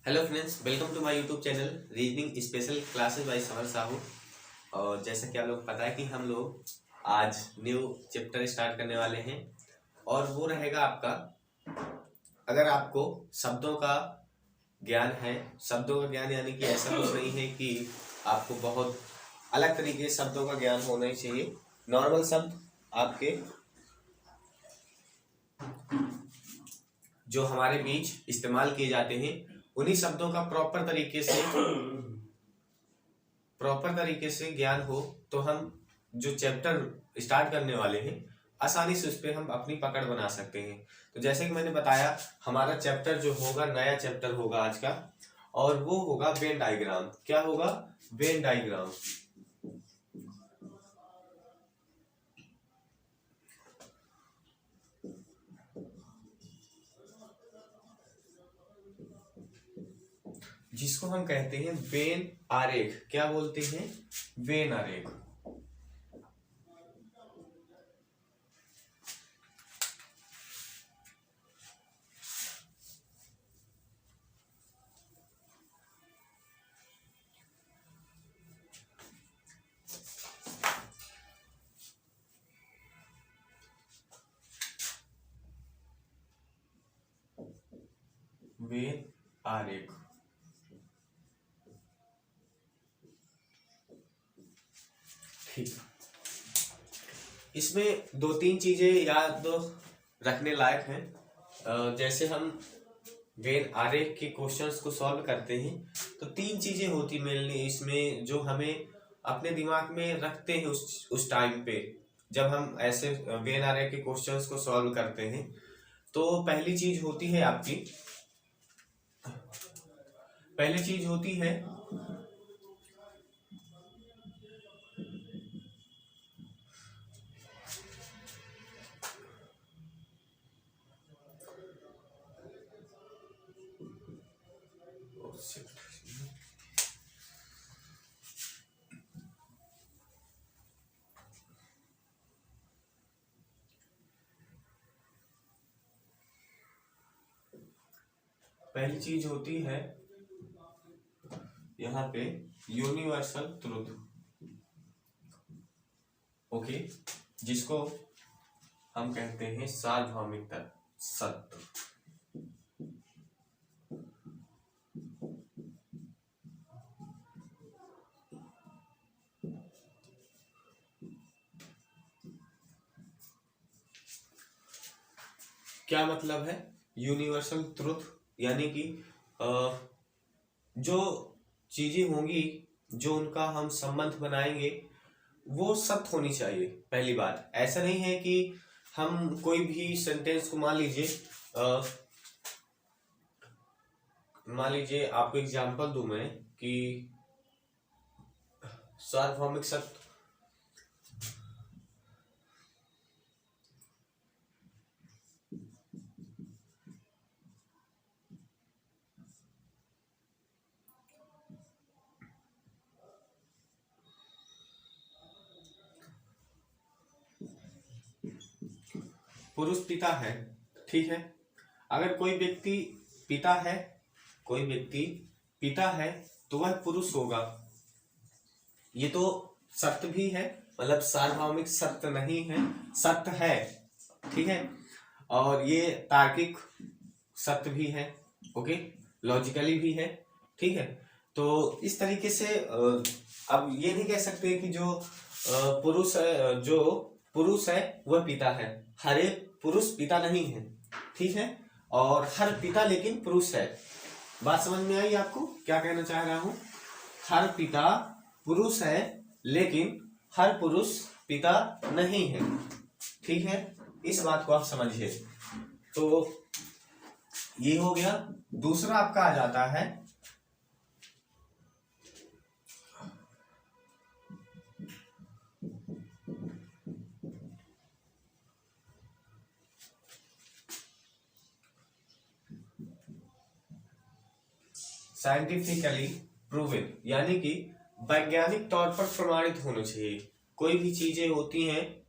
Hello friends, welcome to my YouTube channel reasoning special classes by Samar Sahu. और जैसा कि आप लोग पता है कि हम लोग आज न्यू चैप्टर स्टार्ट करने वाले हैं और वो रहेगा आपका, अगर आपको शब्दों का ज्ञान है। शब्दों का ज्ञान यानी कि ऐसा कुछ नहीं है कि आपको बहुत अलग तरीके से शब्दों का ज्ञान होना ही चाहिए। नॉर्मल शब्द आपके जो हमारे बीच इस्तेमाल किए जाते हैं उन्हीं शब्दों का प्रॉपर तरीके से ज्ञान हो तो हम जो चैप्टर स्टार्ट करने वाले हैं आसानी से उस पर हम अपनी पकड़ बना सकते हैं। तो जैसे कि मैंने बताया, हमारा चैप्टर जो होगा, नया चैप्टर होगा आज का, और वो होगा वेन डायग्राम। क्या होगा? Venn diagram. जिसको हम कहते हैं वेन आरेख। क्या बोलते हैं? वेन आरेख। वेन आरेख। ठीक, इसमें दो तीन चीजें याद रखने लायक हैं। जैसे हम वेन आरेख के क्वेश्चंस को सॉल्व करते हैं तो तीन चीजें होती मेनली इसमें, जो हमें अपने दिमाग में रखते हैं उस टाइम पे जब हम ऐसे वेन आरेख के क्वेश्चंस को सॉल्व करते हैं। तो पहली चीज होती है आपकी, पहली चीज होती है पहली चीज होती है यहाँ पे यूनिवर्सल ट्रुथ। ओके, जिसको हम कहते हैं सार्वभौमिक सत्य। क्या मतलब है यूनिवर्सल ट्रुथ? यानी कि जो चीजें होंगी, जो उनका हम संबंध बनाएंगे वो सत्य होनी चाहिए। पहली बात, ऐसा नहीं है कि हम कोई भी सेंटेंस को मान लीजिए आपको एग्जांपल दूं मैं कि सार्वभौमिक सत्य पुरुष पिता है। ठीक है, अगर कोई व्यक्ति पिता है, कोई व्यक्ति पिता है तो वह पुरुष होगा। ये तो सत्य भी है, मतलब सार्वभौमिक सत्य नहीं है, सत्य है। ठीक है, और ये तार्किक सत्य भी है। ओके, लॉजिकली भी है। ठीक है, तो इस तरीके से अब ये नहीं कह सकते कि जो पुरुष है वह पिता है। हर एक पुरुष पिता नहीं है। ठीक है, और हर पिता लेकिन पुरुष है। बात समझ में आई आपको क्या कहना चाह रहा हूं? हर पिता पुरुष है लेकिन हर पुरुष पिता नहीं है। ठीक है, इस बात को आप समझिए। तो ये हो गया। दूसरा आपका आ जाता है साइंटिफिकली प्रूवन, यानी कि वैज्ञानिक तौर पर प्रमाणित होना चाहिए। कोई भी चीजें होती हैं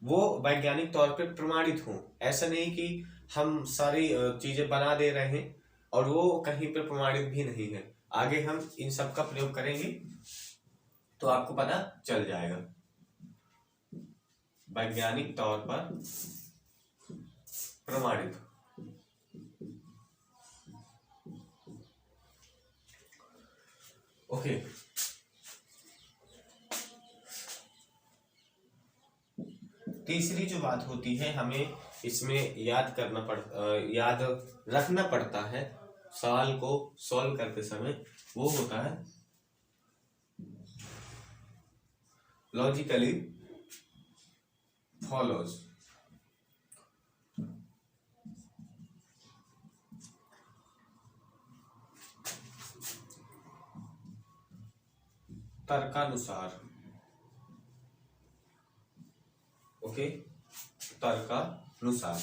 वो वैज्ञानिक तौर पर प्रमाणित हों। ऐसा नहीं कि हम सारी चीजें बना दे रहे हैं और वो कहीं पर प्रमाणित भी नहीं है। आगे हम इन सब का प्रयोग करेंगे तो आपको पता चल जाएगा वैज्ञानिक तौर पर प्रमाणित। ओके, तीसरी जो बात होती है हमें इसमें याद रखना पड़ता है सवाल को सॉल्व करते समय, वो होता है लॉजिकली फॉलोज। तर्कानुसार। ओके, तर्कानुसार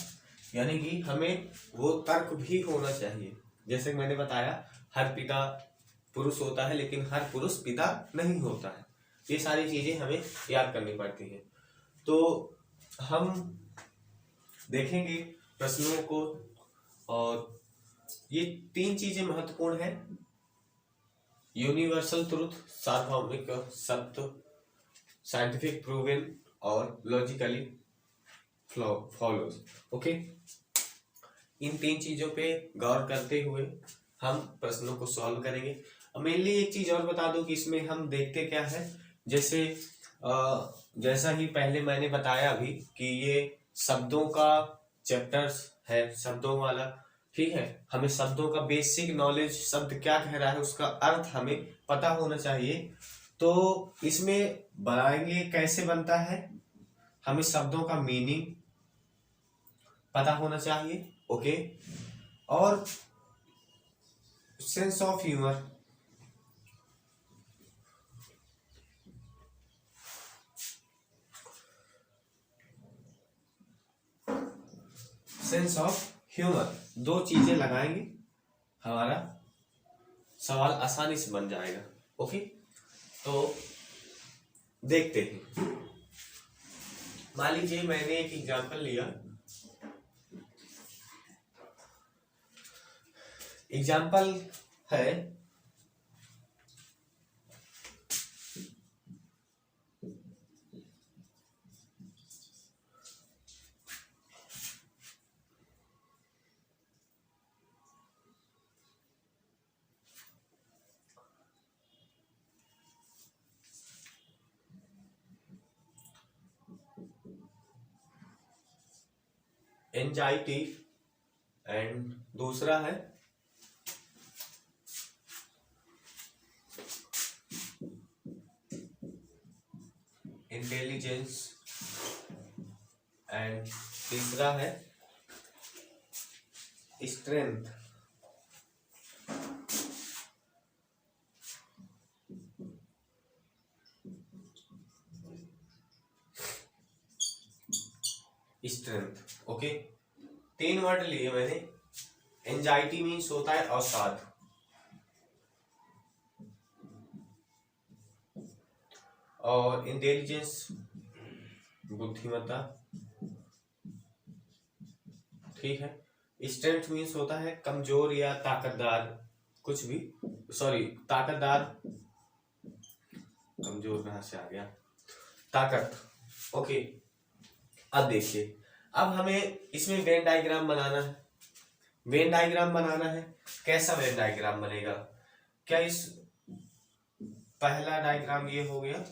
यानी कि हमें वो तर्क भी होना चाहिए। जैसे मैंने बताया हर पिता पुरुष होता है लेकिन हर पुरुष पिता नहीं होता है। ये सारी चीजें हमें याद करनी पड़ती हैं। तो हम देखेंगे प्रश्नों को, और ये 3 चीजें महत्वपूर्ण है, यूनिवर्सल ट्रुथ, सार्वभौमिक सत्य, साइंटिफिक प्रूवन और लॉजिकली फॉलोज। ओके, इन 3 चीजों पे गौर करते हुए हम प्रश्नों को सॉल्व करेंगे। मेनली एक चीज और बता दूं कि इसमें हम देखते क्या है, जैसे जैसा ही पहले मैंने बताया अभी कि ये शब्दों का चैप्टर्स है, शब्दों वाला, ठीक है। हमें शब्दों का बेसिक नॉलेज, शब्द क्या कह रहा है उसका अर्थ हमें पता होना चाहिए। तो इसमें बनाएंगे कैसे बनता है, हमें शब्दों का मीनिंग पता होना चाहिए। ओके, और sense of humour, sense of humour, 2 चीजें लगाएंगे, हमारा सवाल आसानी से बन जाएगा। ओके, तो देखते हैं। मान लीजिए मैंने एक एग्जांपल लिया, एग्जाम्पल है एंजाइटी एंड दूसरा है इंटेलिजेंस एंड तीसरा है स्ट्रेंथ। स्ट्रेंथ, ओके, 3 वर्ड लिए मैंने। एंजाइटी मीन्स होता है अवसाद, और इंटेलिजेंस बुद्धिमत्ता, ठीक है। स्ट्रेंथ मीन्स होता है कमजोर या ताकतदार, कुछ भी, सॉरी ताकतदार, कमजोर कहां से आ गया, ताकत। ओके, अब देखिए, अब हमें इसमें वेन डायग्राम बनाना है। वेन डायग्राम बनाना है, कैसा वेन डायग्राम बनेगा, क्या इस पहला डायग्राम ये हो गया,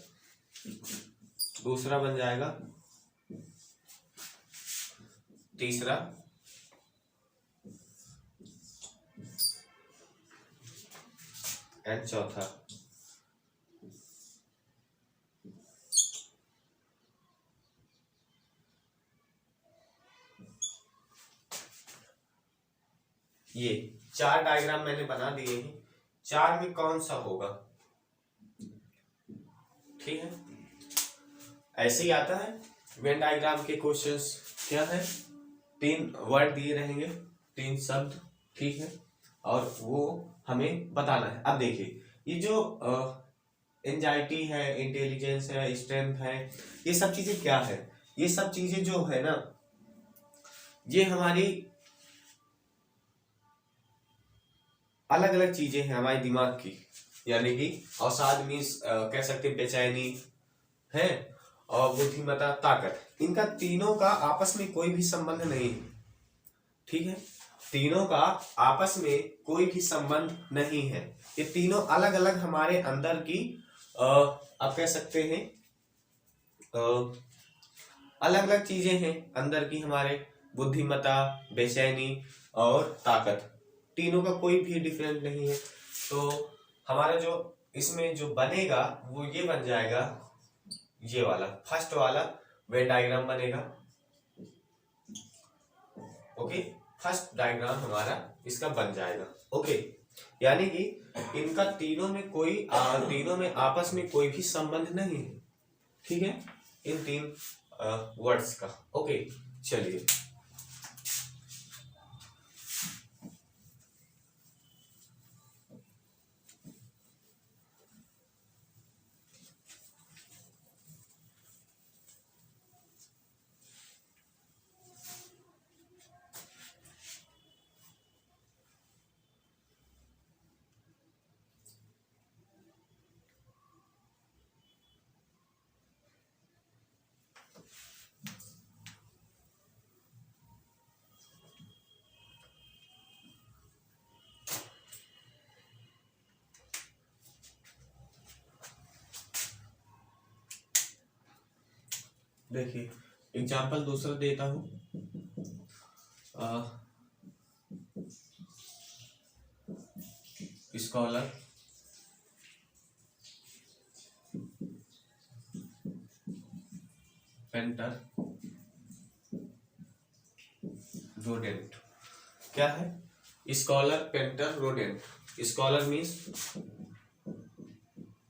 दूसरा बन जाएगा, तीसरा, एंड चौथा। ये 4 डायग्राम मैंने बना दिए हैं, 4 में कौन सा होगा, ठीक है। ऐसे ही आता है वेन डायग्राम के क्वेश्चंस, क्या है, 3 वर्ड दिए रहेंगे, 3 शब्द, ठीक है, और वो हमें बताना है। अब देखिए, ये जो एंजाइटी है, इंटेलिजेंस है, स्ट्रेंथ है, ये सब चीजें क्या है, ये सब चीजें जो है ना, ये हमारी अलग अलग चीजें हैं हमारे दिमाग की, यानी कि अवसाद मीन्स कह सकते हैं बेचैनी है, और बुद्धिमत्ता ताकत, इनका तीनों का आपस में कोई भी संबंध नहीं है। ठीक है, तीनों का आपस में कोई भी संबंध नहीं है। ये तीनों अलग अलग हमारे अंदर की आप कह सकते हैं अलग अलग चीजें हैं अंदर की हमारे, बुद्धिमत्ता, बेचैनी और ताकत, तीनों का कोई भी डिफरेंस नहीं है। तो हमारा जो इसमें जो बनेगा वो ये बन जाएगा, ये वाला फर्स्ट वाला वेन डायग्राम बनेगा। ओके, फर्स्ट डायग्राम हमारा इसका बन जाएगा। ओके, यानी कि इनका तीनों में आपस में कोई भी संबंध नहीं है। ठीक है, इन तीन वर्ड्स का। ओके, चलिए देखिए एग्जाम्पल दूसरा देता हूं। Scholar, painter, rodent. क्या है? Scholar, painter, rodent. Scholar means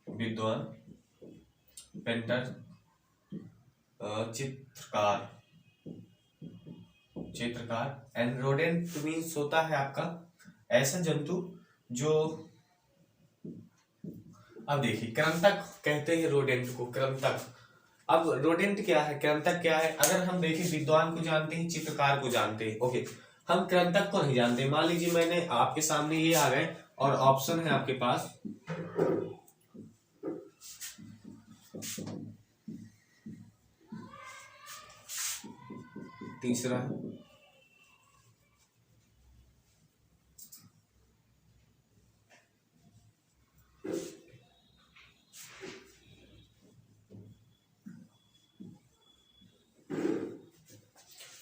विद्वान, पेंटर चित्रकार एंड रोडेंट मीन्स होता है आपका ऐसा जंतु जो, अब देखिए कृंतक कहते हैं रोडेंट को, कृंतक। अब रोडेंट क्या है, कृंतक क्या है? अगर हम देखें विद्वान को जानते हैं, चित्रकार को जानते हैं, ओके, हम कृंतक को नहीं जानते। मान लीजिए मैंने आपके सामने ये आ गए और ऑप्शन है आपके पास तीसरा,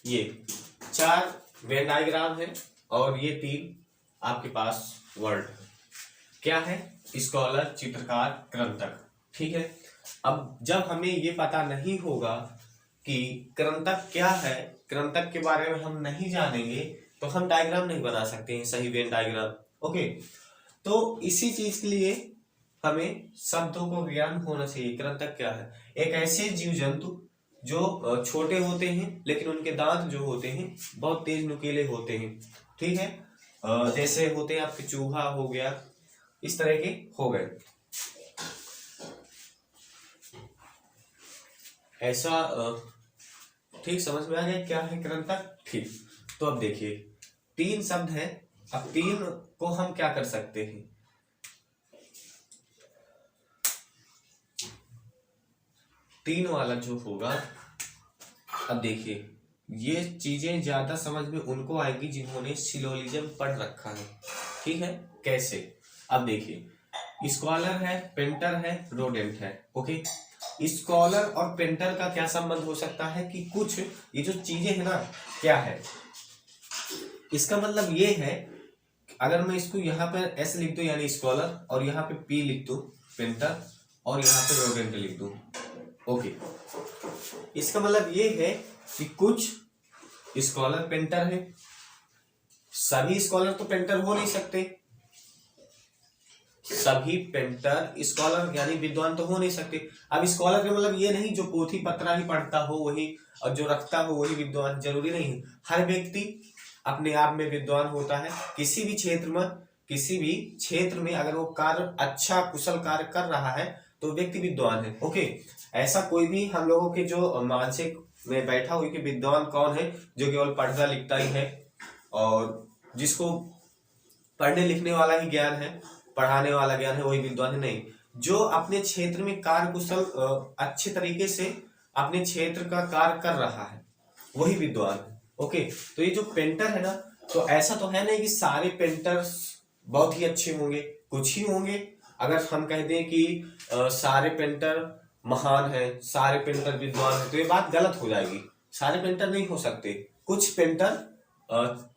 ये चार वेन डायग्राम है और ये तीन आपके पास वर्ड क्या है? स्कॉलर, चित्रकार, कृंतक। ठीक है, अब जब हमें ये पता नहीं होगा कि कृंतक क्या है, कृंतक के बारे में हम नहीं जानेंगे तो हम डायग्राम नहीं बना सकते हैं, सही वेन डायग्राम। ओके, तो इसी चीज के लिए हमें शब्दों को ज्ञान होना चाहिए। कृंतक क्या है? एक ऐसे जीव जंतु जो छोटे होते हैं लेकिन उनके दांत जो होते हैं बहुत तेज नुकीले होते हैं। ठीक है, जैसे होते हैं आपके चूहा हो गया, इस तरह के हो गए, ऐसा। ठीक, समझ में आ गया क्या है कृंतक? ठीक, तो अब देखिए तीन शब्द हैं, अब तीन को हम क्या कर सकते हैं? तीन वाला जो होगा, अब देखिए ये चीजें ज्यादा समझ में उनको आएगी जिन्होंने सिलोजिज्म पढ़ रखा है। ठीक है, कैसे? अब देखिए स्कॉलर है, पेंटर है, रोडेंट है। ओके, स्कॉलर और पेंटर का क्या संबंध हो सकता है कि कुछ ये जो चीजें है ना, क्या है इसका मतलब ये है, अगर मैं इसको यहाँ पर एस लिख दूं यानी स्कॉलर, और यहाँ पे पी लिख दूं पेंटर, और यहाँ पे रोडेंट लिख दूं। ओके, इसका मतलब ये है कि कुछ स्कॉलर पेंटर है, सभी स्कॉलर तो पेंटर हो नहीं सकते, सभी पेंटर स्कॉलर यानी विद्वान तो हो नहीं सकते। अब स्कॉलर का मतलब ये नहीं जो पोथी पत्रा ही पढ़ता हो वही, और जो रखता हो वही विद्वान, जरूरी नहीं है। हर व्यक्ति अपने आप में विद्वान होता है। किसी भी क्षेत्र में अगर वो कार्य अच्छा कुशल कार्य कर रहा है तो व्यक्ति विद्वान है। ओके, ऐसा कोई भी हम लोगों के जो मानसिक में बैठा हुआ कि विद्वान कौन है? जो केवल पढ़ता लिखता ही है और जिसको पढ़ने लिखने वाला ही ज्ञान है, पढ़ाने वाला ज्ञान है, वही विद्वान है नहीं। जो अपने क्षेत्र में कार्य कुशल अच्छे तरीके से अपने क्षेत्र का कार्य कर रहा है वही विद्वान है। ओके, तो ये जो पेंटर है ना, तो ऐसा तो है नहीं कि सारे पेंटर्स बहुत ही अच्छे होंगे, कुछ ही होंगे। अगर हम कह दें कि सारे पेंटर महान है, सारे पेंटर विद्वान है, तो ये बात गलत हो जाएगी। सारे पेंटर नहीं हो सकते, कुछ पेंटर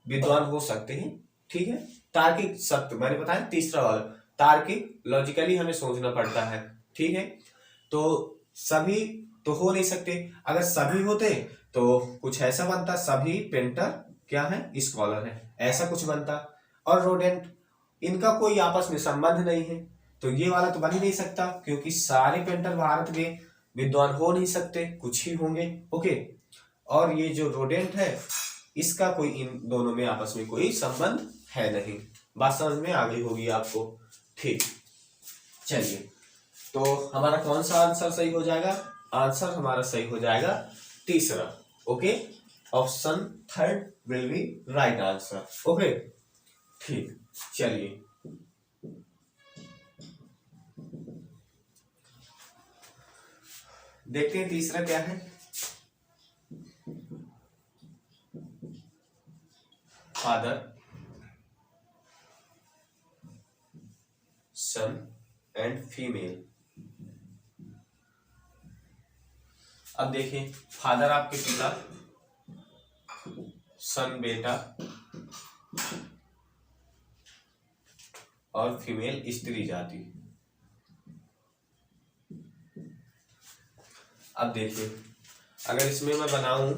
विद्वान हो सकते हैं। ठीक है, तार्किक सत्य मैंने बताया, तीसरा वाला तार्किक लॉजिकली हमें सोचना पड़ता है। ठीक है, तो सभी तो हो नहीं सकते। अगर सभी होते तो कुछ ऐसा बनता, सभी पेंटर क्या है, स्कॉलर है, ऐसा कुछ बनता। और रोडेंट, इनका कोई आपस में संबंध नहीं है, तो ये वाला तो बन ही नहीं सकता, क्योंकि सारे पेंटर भारत के विद्वान हो नहीं सकते, कुछ ही होंगे। ओके, और ये जो रोडेंट है इसका कोई इन दोनों में आपस में कोई संबंध है नहीं। बात समझ में आ गई होगी आपको। ठीक, चलिए, तो हमारा कौन सा आंसर सही हो जाएगा? आंसर हमारा सही हो जाएगा तीसरा। Okay, option third will be right answer. Okay, ठीक, चलिए देखते हैं तीसरा क्या है। Father, son and female. अब देखिए, फादर आपके पिता, सन बेटा और फीमेल स्त्री जाति। अब देखिए, अगर इसमें मैं बनाऊं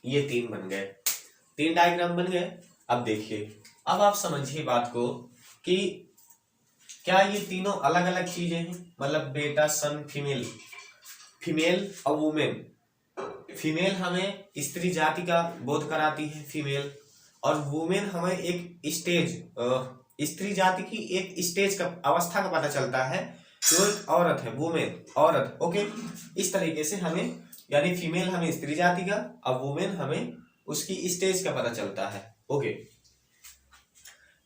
ये तीन बन गए, तीन डायग्राम बन गए। अब देखिए, अब आप समझिए बात को कि क्या ये तीनों अलग अलग चीजें हैं? मतलब बेटा, सन, फीमेल, फीमेल और वुमेन। फीमेल हमें स्त्री जाति का बोध कराती है फीमेल, और वुमेन हमें एक स्टेज, स्त्री जाति की एक स्टेज का, अवस्था का पता चलता है जो एक औरत है, वुमेन औरत। ओके, इस तरीके से हमें, यानी फीमेल हमें स्त्री जाति का और वुमेन हमें उसकी स्टेज का पता चलता है। ओके,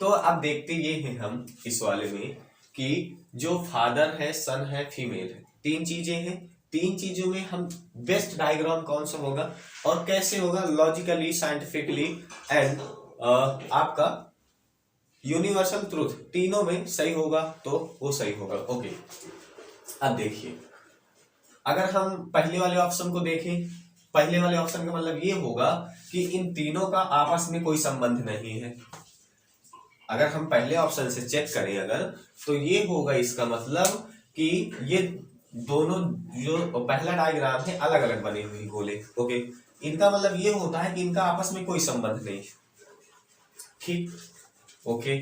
तो अब देखते ये हैं हम इस वाले में कि जो फादर है, सन है, फीमेल है, तीन चीजें हैं। तीन चीजों में हम बेस्ट डायग्राम कौन सा होगा और कैसे होगा? लॉजिकली, साइंटिफिकली एंड आपका यूनिवर्सल ट्रूथ, तीनों में सही होगा तो वो सही होगा। ओके, अब देखिए, अगर हम पहले वाले ऑप्शन को देखें, पहले वाले ऑप्शन का मतलब ये होगा कि इन तीनों का आपस में कोई संबंध नहीं है। अगर हम पहले ऑप्शन से चेक करें अगर, तो ये होगा इसका मतलब कि ये दोनों जो पहला डायग्राम है अलग अलग बने हुए गोले। ओके, इनका मतलब ये होता है कि इनका आपस में कोई संबंध नहीं। ठीक, ओके,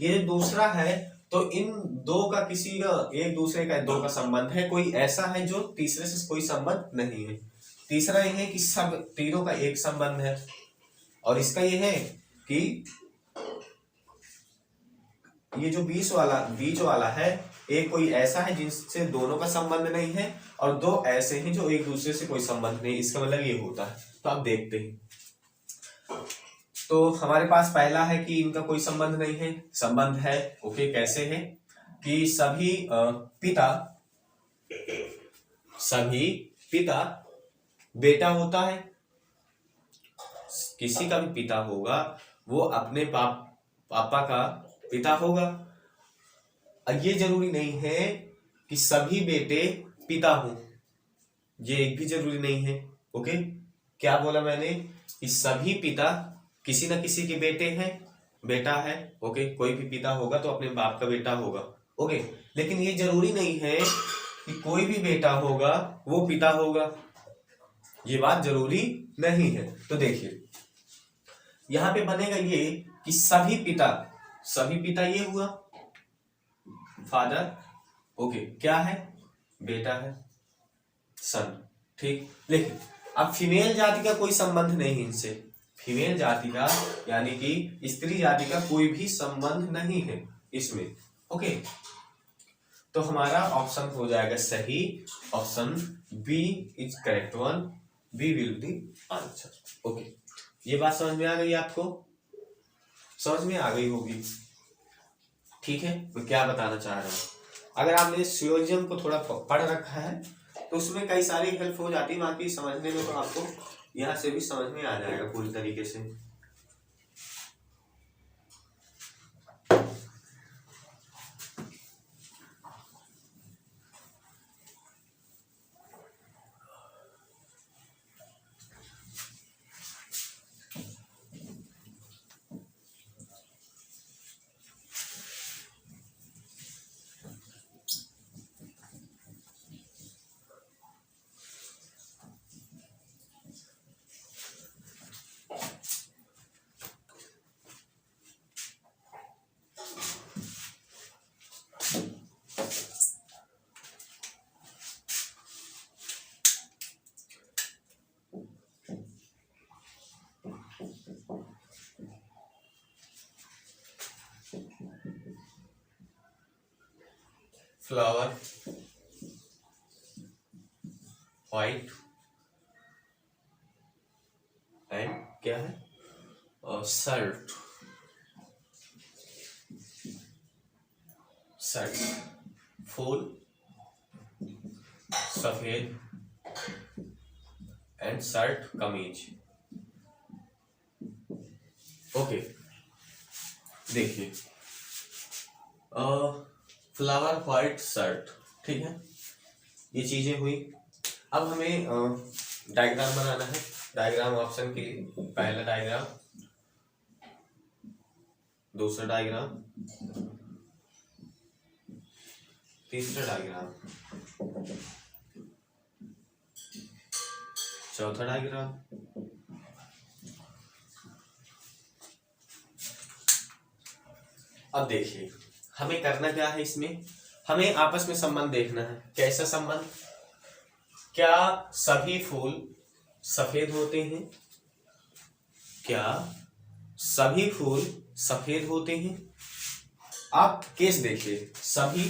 ये दूसरा है, तो इन दो का किसी का, एक दूसरे का दो का संबंध है, कोई ऐसा है जो तीसरे से कोई संबंध नहीं है। तीसरा ये है कि सब तीनों का एक संबंध है, और इसका ये है कि ये जो बीच वाला है, एक कोई ऐसा है जिनसे दोनों का संबंध नहीं है, और दो ऐसे हैं जो एक दूसरे से कोई संबंध नहीं। इसका मतलब ये होता है। तो आप देखते हैं, तो हमारे पास पहला है कि इनका कोई संबंध नहीं है, संबंध है। ओके, कैसे है कि सभी पिता बेटा होता है, किसी का भी पिता होगा वो अपने पापा का पिता होगा। ये जरूरी नहीं है कि सभी बेटे पिता हो, ये एक भी जरूरी नहीं है। ओके, क्या बोला मैंने कि सभी पिता किसी न किसी के बेटा है। ओके, कोई भी पिता होगा तो अपने बाप का बेटा होगा। ओके, लेकिन ये जरूरी नहीं है कि कोई भी बेटा होगा वो पिता होगा, ये बात जरूरी नहीं है। तो देखिए, यहाँ पे बनेगा ये कि सभी पिता ये हुआ फादर, ओके, क्या है, बेटा है, सन, ठीक। लेकिन अब फीमेल जाति का कोई संबंध नहीं इनसे, फीमेल जाति का यानी कि स्त्री जाति का कोई भी संबंध नहीं है इसमें, ओके। तो हमारा ऑप्शन हो जाएगा सही, option B is correct one, B will be answer, okay. ये बात समझ में आ गई आपको, समझ में आ गई होगी, ठीक है। मैं क्या बताना चाह रहा हूँ, अगर आपने सिलोजिज्म को थोड़ा पढ़ रखा है तो उसमें कई सारी हेल्प हो जाती है, बाकी समझने में तो आपको यहाँ से भी समझ में आ जाएगा पूरी तरीके से। फ्लावर, व्हाइट एंड क्या है, शर्ट, फूल, सफेद एंड शर्ट कमीज, ओके। देखिए फ्लावर, व्हाइट, शर्ट, ठीक है, ये चीजें हुई। अब हमें डायग्राम बनाना है, डायग्राम ऑप्शन के लिए पहला डायग्राम, दूसरा डायग्राम, तीसरा डायग्राम, चौथा डायग्राम, अब देखिए हमें करना क्या है, इसमें हमें आपस में संबंध देखना है। कैसा संबंध, क्या सभी फूल सफेद होते हैं, क्या सभी फूल सफेद होते हैं। आप केस देखिए, सभी,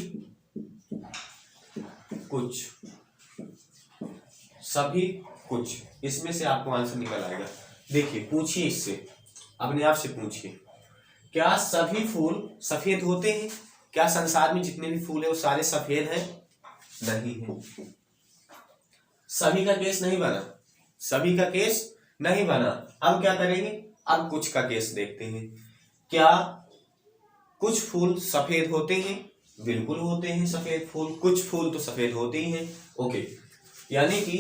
कुछ, सभी, कुछ, इसमें से आपको आंसर निकल आएगा। देखिए पूछिए इससे, अपने आप से पूछिए, क्या सभी फूल सफेद होते हैं, क्या संसार में जितने भी फूल है वो सारे सफेद हैं, नहीं है। सभी का केस नहीं बना, सभी का केस नहीं बना। अब क्या करेंगे, अब कुछ का केस देखते हैं। क्या कुछ फूल सफेद होते हैं, बिल्कुल होते हैं सफेद फूल, कुछ फूल तो सफेद होते ही हैं, ओके। यानी कि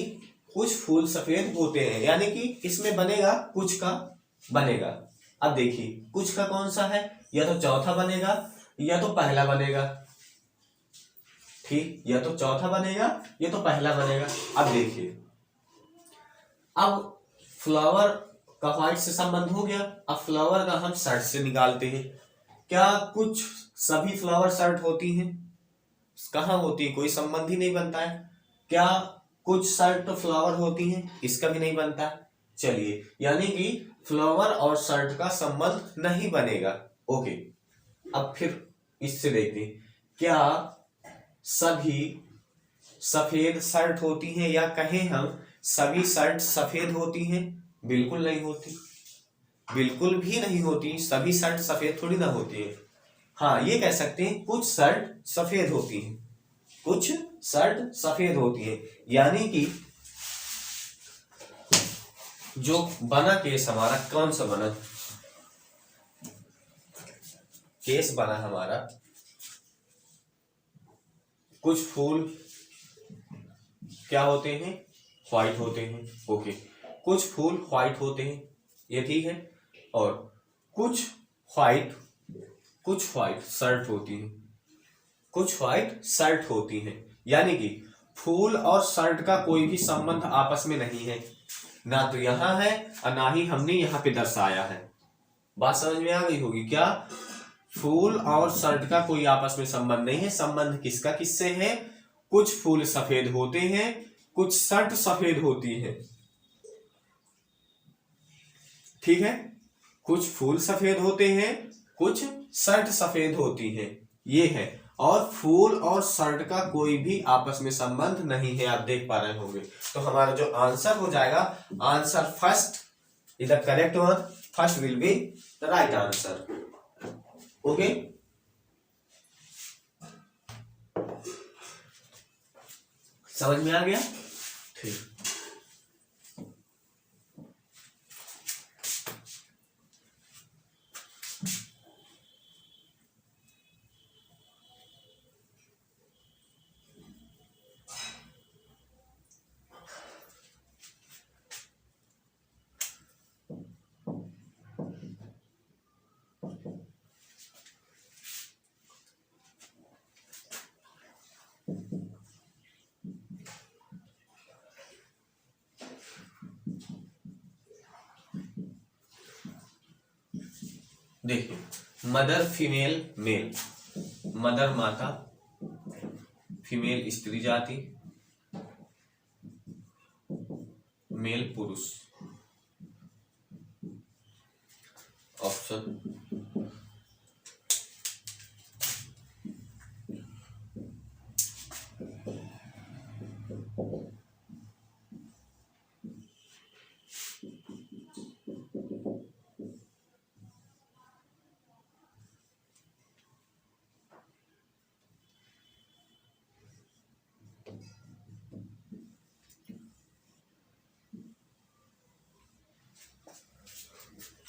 कुछ फूल सफेद होते हैं, यानी कि इसमें बनेगा कुछ का बनेगा। अब देखिए कुछ का कौन सा है, या तो चौथा बनेगा या तो पहला बनेगा, ठीक, या तो चौथा बनेगा या तो पहला बनेगा। अब देखिए, अब फ्लावर का व्हाइट से संबंध हो गया, अब फ्लावर का हम शर्ट से निकालते हैं। क्या कुछ सभी फ्लावर शर्ट होती हैं, कहाँ होती है, कोई संबंध ही नहीं बनता है। क्या कुछ शर्ट तो फ्लावर होती हैं, इसका भी नहीं बनता। चलिए, यानी कि फ्लावर और शर्ट का संबंध नहीं बनेगा, ओके। अब फिर इससे देखते हैं, क्या सभी सफेद शर्ट होती हैं, या कहें हम सभी शर्ट सफेद होती हैं, बिल्कुल नहीं होती, बिल्कुल भी नहीं होती। सभी शर्ट सफेद थोड़ी ना होती है। हाँ, ये कह सकते हैं कुछ शर्ट सफेद होती हैं, कुछ शर्ट सफेद होती है। यानी कि जो बना केस हमारा कौन सा बना, केस बना हमारा कुछ फूल क्या होते हैं, व्हाइट होते हैं, ओके। कुछ फूल व्हाइट होते हैं, ये ठीक है। और कुछ व्हाइट शर्ट होती है, कुछ व्हाइट शर्ट होती है। यानी कि फूल और शर्ट का कोई भी संबंध आपस में नहीं है, ना तो यहां है और ना ही हमने यहां पे दर्शाया है, बात समझ में आ गई होगी क्या? फूल और शर्ट का कोई आपस में संबंध नहीं है। संबंध किसका किससे है? कुछ फूल सफेद होते हैं, कुछ शर्ट सफेद होती है। ठीक है, कुछ फूल सफेद होते हैं, कुछ शर्ट सफेद होती है, ये है। और फूल और शर्ट का कोई भी आपस में संबंध नहीं है, आप देख पा रहे होंगे। तो हमारा जो आंसर हो जाएगा, answer first is the correct one, first will be the right answer. Okay, समझ में आ गया? ठीक, देखिए, मदर फीमेल मेल, मदर माता, फीमेल स्त्री जाति, मेल पुरुष। ऑप्शन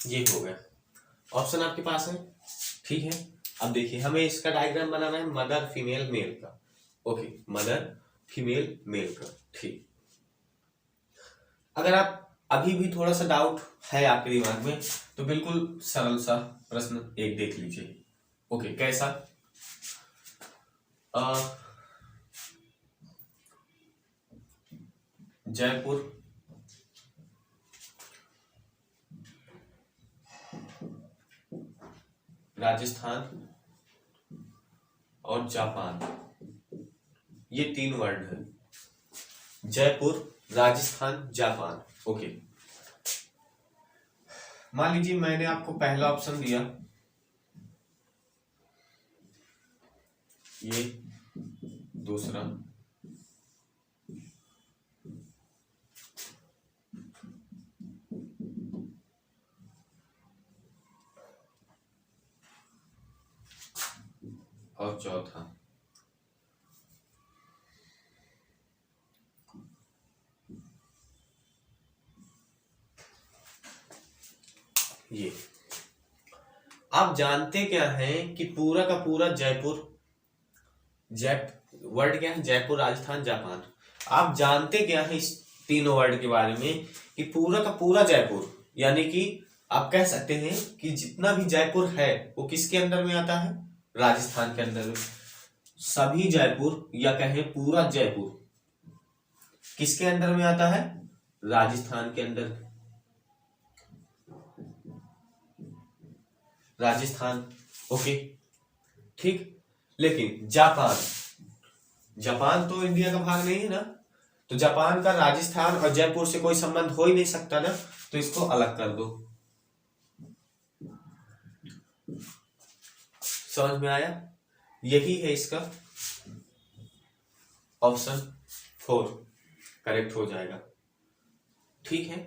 ये हो गया, ऑप्शन आपके पास है। ठीक है, अब देखिए हमें इसका डायग्राम बनाना है मदर फीमेल मेल का। ओके, मदर फीमेल मेल का। ठीक, अगर आप अभी भी थोड़ा सा डाउट है आपके दिमाग में तो बिल्कुल सरल सा प्रश्न एक देख लीजिए। ओके, कैसा? जयपुर, राजस्थान और जापान, ये 3 वर्ड है। जयपुर, राजस्थान, जापान। ओके, मान लीजिए मैंने आपको पहला ऑप्शन दिया, ये दूसरा, और चौथा। ये आप जानते क्या हैं कि पूरा का पूरा जयपुर, वर्ड क्या है? जयपुर, राजस्थान, जापान। आप जानते क्या है इस तीनों वर्ड के बारे में कि पूरा का पूरा जयपुर, यानी कि आप कह सकते हैं कि जितना भी जयपुर है वो किसके अंदर में आता है? राजस्थान के अंदर में। सभी जयपुर या कहें पूरा जयपुर किसके अंदर में आता है? राजस्थान के अंदर, राजस्थान। ओके, ठीक, लेकिन जापान, जापान तो इंडिया का भाग नहीं है ना, तो जापान का राजस्थान और जयपुर से कोई संबंध हो ही नहीं सकता ना, तो इसको अलग कर दो। समझ में आया? यही है इसका ऑप्शन 4 करेक्ट हो जाएगा। ठीक है,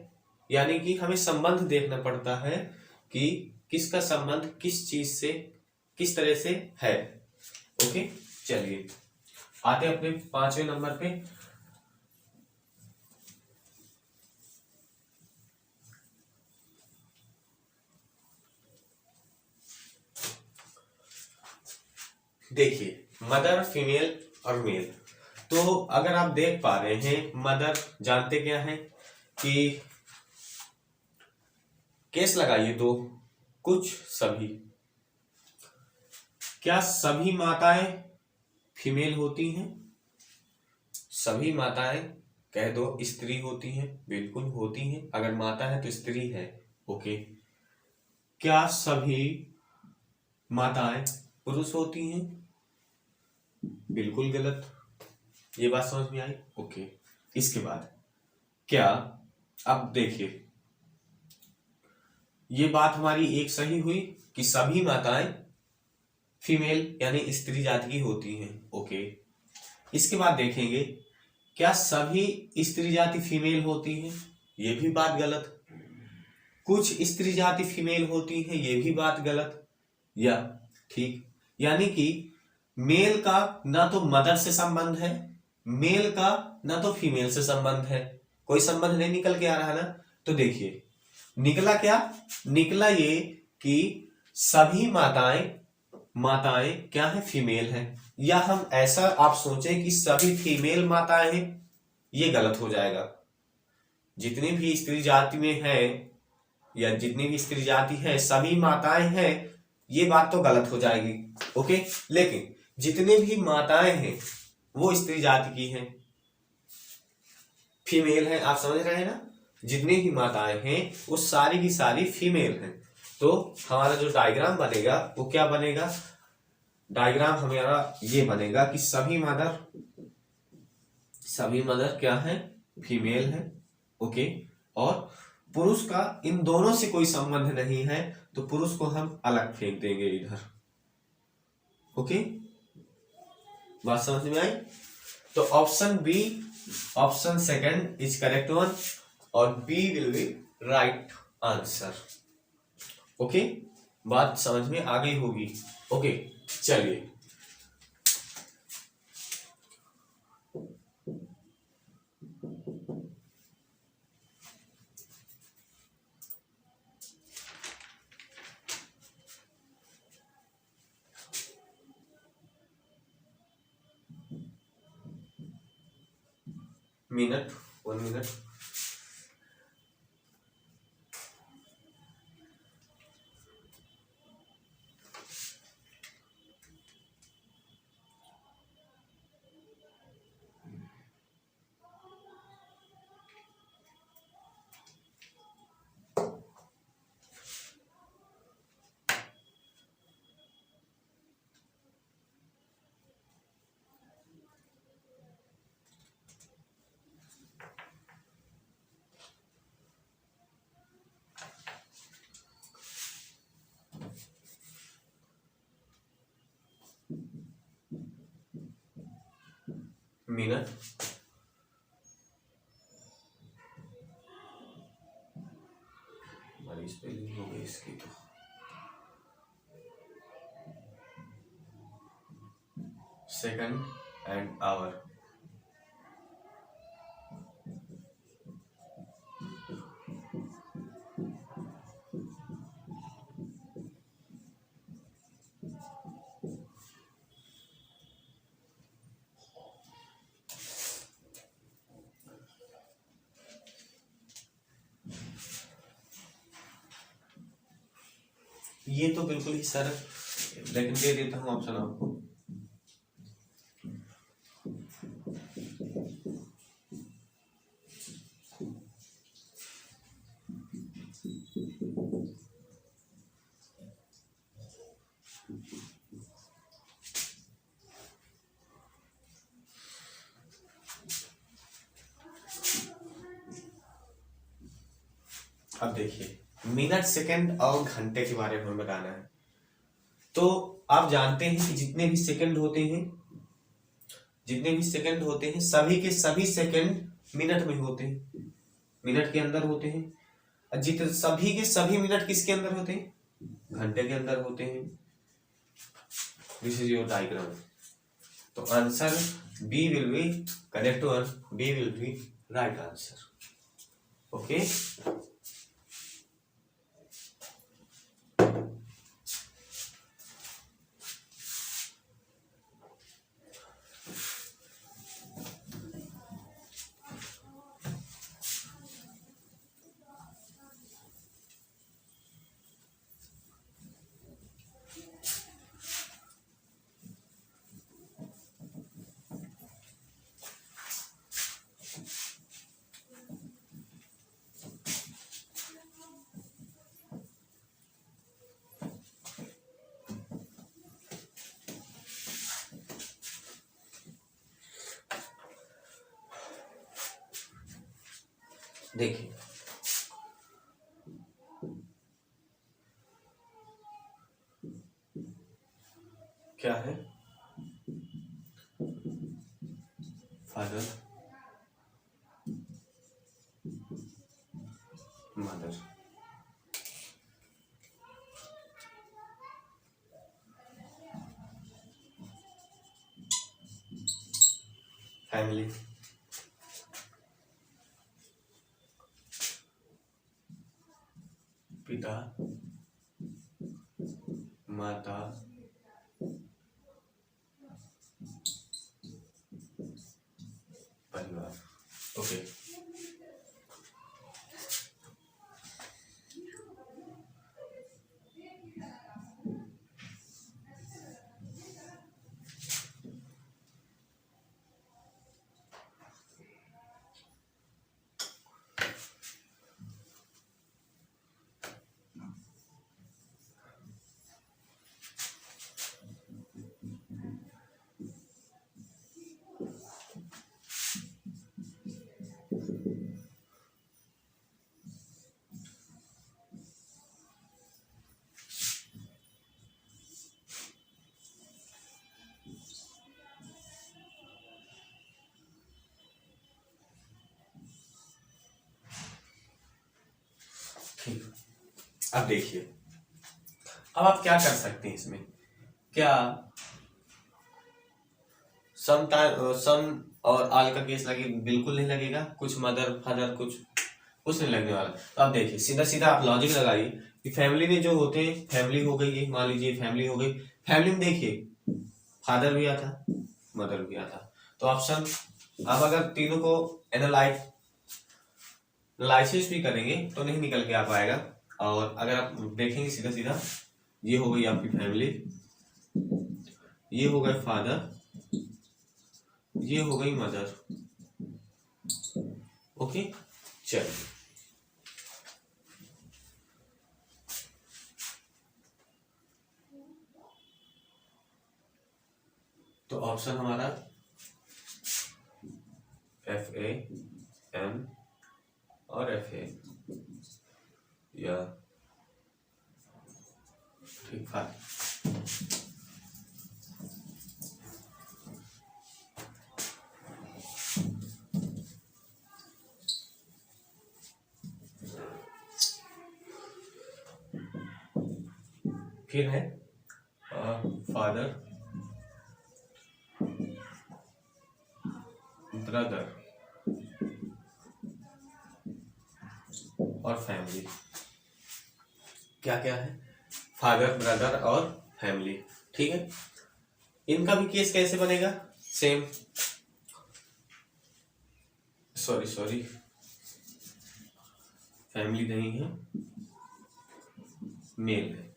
यानी कि हमें संबंध देखना पड़ता है कि किसका संबंध किस चीज से किस तरह से है। ओके, चलिए आते अपने 5वें नंबर पे। देखिए, मदर, फीमेल और मेल। तो अगर आप देख पा रहे हैं, मदर जानते क्या है कि केस लगाइए दो, कुछ, सभी। क्या सभी माताएं फीमेल होती हैं? सभी माताएं कह दो स्त्री होती हैं? बिल्कुल होती हैं, अगर माता है तो स्त्री है। ओके, क्या सभी माताएं पुरुष होती हैं? बिल्कुल गलत। ये बात समझ में आई? ओके। इसके बाद क्या, अब देखिए, ये बात हमारी एक सही हुई कि सभी माताएं फीमेल यानी स्त्री जाति की होती हैं। ओके। इसके बाद देखेंगे क्या सभी स्त्री जाति फीमेल होती हैं? ये भी बात गलत। कुछ स्त्री जाति फीमेल होती हैं, ये भी बात गलत। या ठीक, यानी कि मेल का ना तो मदर से संबंध है, मेल का ना तो फीमेल से संबंध है, कोई संबंध नहीं निकल के आ रहा ना। तो देखिए निकला क्या, निकला ये कि सभी माताएं क्या है, फीमेल है। या हम ऐसा आप सोचें कि सभी फीमेल माताएं हैं, ये गलत हो जाएगा। जितनी भी स्त्री जाति में है या जितनी भी स्त्री जाति है सभी माताएं हैं, ये बात तो गलत हो जाएगी। ओके। लेकिन जितने भी माताएं हैं वो स्त्री जाति की हैं, फीमेल हैं। आप समझ रहे हैं ना? जितनी भी माताएं हैं वो सारी की सारी फीमेल हैं। तो हमारा जो डायग्राम बनेगा वो क्या बनेगा, डायग्राम हमारा ये बनेगा कि सभी मदर क्या है, फीमेल है। ओके। और पुरुष का इन दोनों से कोई संबंध नहीं है, तो पुरुष को हम अलग फेंक देंगे इधर। ओके, बात समझ में आई? तो option B, option second is correct one और B will be right answer. Okay, बात समझ में आ गई होगी। ओके, चलिए मिनट, 1 मिनट। मिनट, हमारी स्पेलिंग हो गई इसकी। तो सेकंड एंड आवर, ये तो बिल्कुल ही सरल, लेकिन दे देता हूं ऑप्शन आपको। अब देखिए मिनट, सेकंड और घंटे के बारे में हमें बताना है। तो आप जानते हैं कि जितने भी सेकंड होते हैं सभी के सभी सेकंड मिनट में होते हैं, मिनट के अंदर होते हैं। सभी के सभी मिनट किसके अंदर होते हैं, घंटे के अंदर होते हैं। This is your diagram. तो answer B will be correct one, B will be right answer. Okay, देखिए क्या है, फादर मदर, फैमिली, पिता माता परिवार। ओके, ठीक। अब देखिए, अब आप क्या कर सकते हैं इसमें, क्या सम और आल का केस लगे? बिल्कुल नहीं लगेगा। कुछ मदर फादर कुछ नहीं लगने वाला। तो आप देखिए, सीधा सीधा आप लॉजिक लगाइए कि फैमिली में जो होते हैं, फैमिली हो गई, ये मान लीजिए फैमिली हो गई, फैमिली में देखिए फादर भी आता, मदर भी आता। तो ऑप्शन, अब अगर तीनों को एनालाइसिस भी करेंगे तो नहीं निकल के आ पाएगा। और अगर आप देखेंगे सीधा सीधा, ये हो गई आपकी फैमिली, ये हो गए फादर, ये हो गई मदर। ओके, चलिए तो ऑप्शन हमारा FAM और FA, या ठीक है। फिर है फादर, ब्रदर और फैमिली। क्या क्या है? फादर, ब्रदर और फैमिली। ठीक है, इनका भी केस कैसे बनेगा? सेम, सॉरी फैमिली नहीं है, मेल है।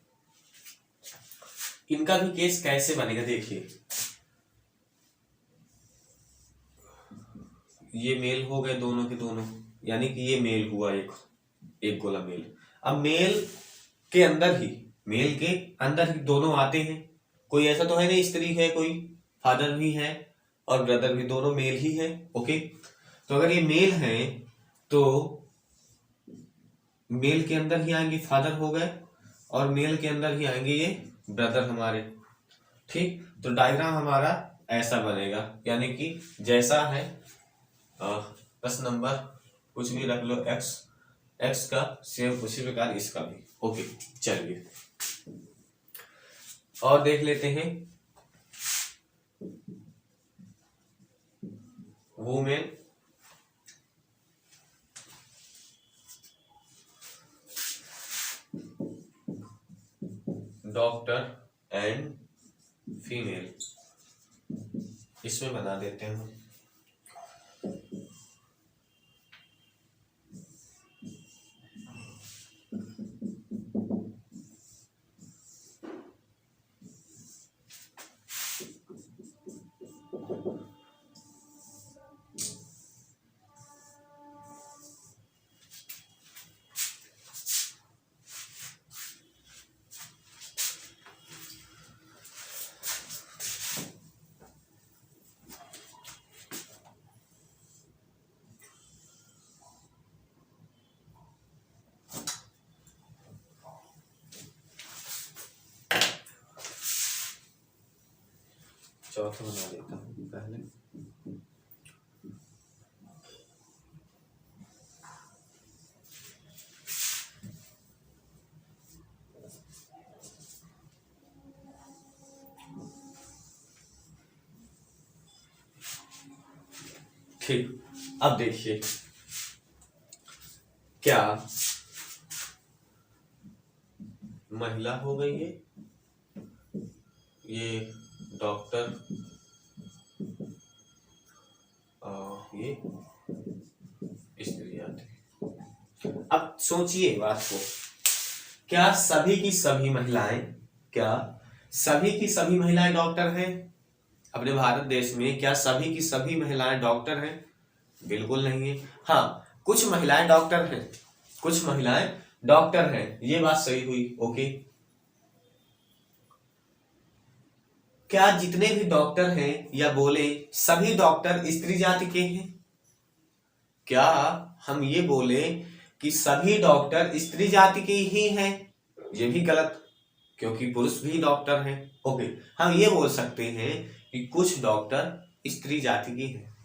इनका भी केस कैसे बनेगा? देखिए, ये मेल हो गए दोनों के दोनों, यानी कि ये मेल हुआ, एक गोला मेल। अब मेल के अंदर ही दोनों आते हैं। कोई ऐसा तो है नहीं स्त्री है कोई, फादर भी है और ब्रदर भी, दोनों मेल ही है। ओके, तो अगर ये मेल है तो मेल के अंदर ही आएंगे फादर हो गए, और मेल के अंदर ही आएंगे ये ब्रदर हमारे। ठीक, तो डायग्राम हमारा ऐसा बनेगा, यानी कि जैसा है 10 नंबर कुछ भी रख लो, एक्स का सेम उसी प्रकार इसका भी। ओके, चलिए और देख लेते हैं। वुमेन, डॉक्टर एंड फीमेल, इसमें बना देते हैं। चौथा बना देता हूँ पहले। ठीक, अब देखिए क्या महिला हो गई है, ये डॉक्टर, ये स्त्री आती। अब सोचिए बात को, क्या सभी की सभी महिलाएं, क्या सभी की सभी महिलाएं डॉक्टर हैं? अपने भारत देश में क्या सभी की सभी महिलाएं डॉक्टर हैं? बिल्कुल नहीं है। हाँ, कुछ महिलाएं डॉक्टर हैं, कुछ महिलाएं डॉक्टर हैं, ये बात सही हुई। ओके, क्या जितने भी डॉक्टर हैं या बोले सभी डॉक्टर स्त्री जाति के हैं? क्या हम ये बोले कि सभी डॉक्टर स्त्री जाति के ही हैं? ये भी गलत, क्योंकि पुरुष भी डॉक्टर हैं। ओके, हम ये बोल सकते हैं कि कुछ डॉक्टर स्त्री जाति के हैं।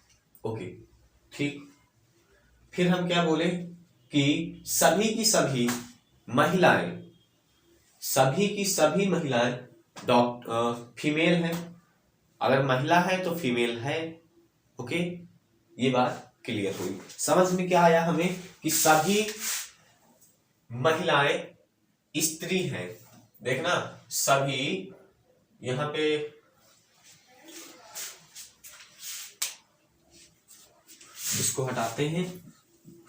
ओके, ठीक। फिर हम क्या बोले कि सभी की सभी महिलाएं, सभी की सभी महिलाएं फीमेल है। अगर महिला है तो फीमेल है। ओके, ये बात क्लियर हुई। समझ में क्या आया हमें कि सभी महिलाएं स्त्री हैं। देखना, सभी, यहां पे इसको हटाते हैं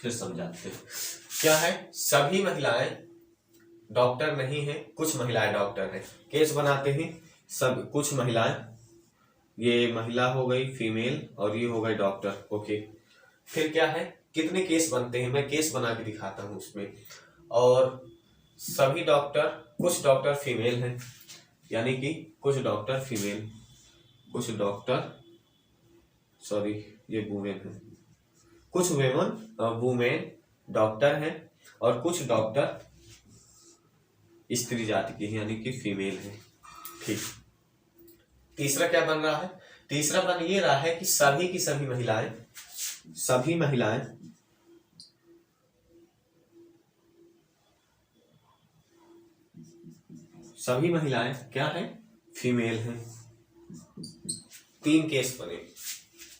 फिर समझाते हैं। क्या है, सभी महिलाएं डॉक्टर नहीं है, कुछ महिलाएं डॉक्टर हैं। केस बनाते हैं, सब कुछ महिलाएं, ये महिला हो गई फीमेल और ये हो गई डॉक्टर। ओके, फिर क्या है, कितने केस बनते हैं, मैं केस बना के दिखाता हूं उसमें। और सभी डॉक्टर, कुछ डॉक्टर फीमेल हैं, यानी कि कुछ डॉक्टर फीमेल, कुछ डॉक्टर, सॉरी ये वुमेन है, कुछ वुमेन डॉक्टर हैं और कुछ डॉक्टर स्त्री जाति की, यानी कि फीमेल है। ठीक, तीसरा क्या बन रहा है, तीसरा बन ये रहा है कि सभी की सभी महिलाएं, सभी महिलाएं सभी महिलाएं क्या है, फीमेल हैं। तीन केस बने,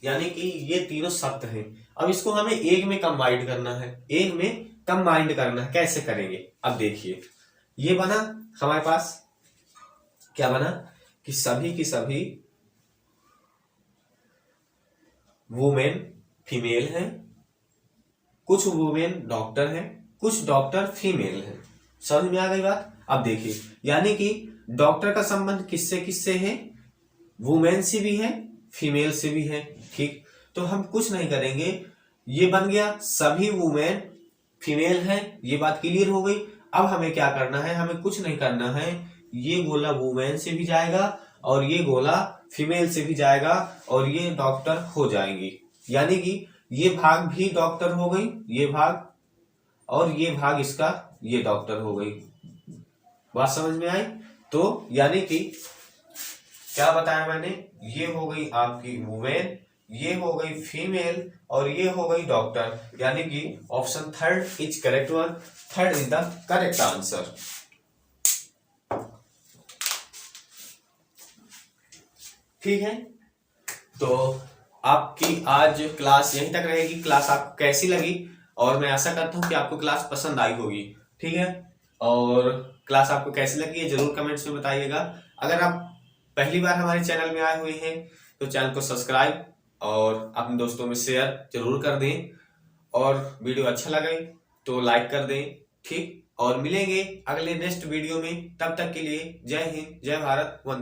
यानी कि ये तीनों सत्य हैं। अब इसको हमें एक में कंबाइंड करना है, एक में कंबाइंड करना है। कैसे करेंगे, अब देखिए, ये बना हमारे पास, क्या बना कि सभी की सभी वुमेन फीमेल हैं, कुछ वुमेन डॉक्टर हैं, कुछ डॉक्टर फीमेल हैं। समझ में आ गई बात? अब देखिए, यानी कि डॉक्टर का संबंध किससे किससे है, वुमेन से भी है, फीमेल से भी है। ठीक, तो हम कुछ नहीं करेंगे, ये बन गया सभी वुमेन फीमेल हैं, ये बात क्लियर हो गई। अब हमें क्या करना है, हमें कुछ नहीं करना है, ये गोला वुमेन से भी जाएगा और ये गोला फीमेल से भी जाएगा और ये डॉक्टर हो जाएंगी। यानी कि ये भाग भी डॉक्टर हो गई, ये भाग, और ये भाग इसका, ये डॉक्टर हो गई। बात समझ में आई? तो यानी कि क्या बताया मैंने, ये हो गई आपकी वुमेन, ये हो गई फीमेल और ये हो गई डॉक्टर, यानी कि option third is correct one, third is the correct answer. ठीक है, तो आपकी आज क्लास यहीं तक रहेगी। क्लास आपको कैसी लगी, और मैं आशा करता हूं कि आपको क्लास पसंद आई होगी। ठीक है, और क्लास आपको कैसी लगी है जरूर कमेंट्स में बताइएगा। अगर आप पहली बार हमारे चैनल में आए हुए हैं तो चैनल को सब्सक्राइब और अपने दोस्तों में शेयर जरूर कर दें, और वीडियो अच्छा लगे तो लाइक कर दें। ठीक, और मिलेंगे अगले नेक्स्ट वीडियो में, तब तक के लिए जय हिंद, जय भारत, वंदे।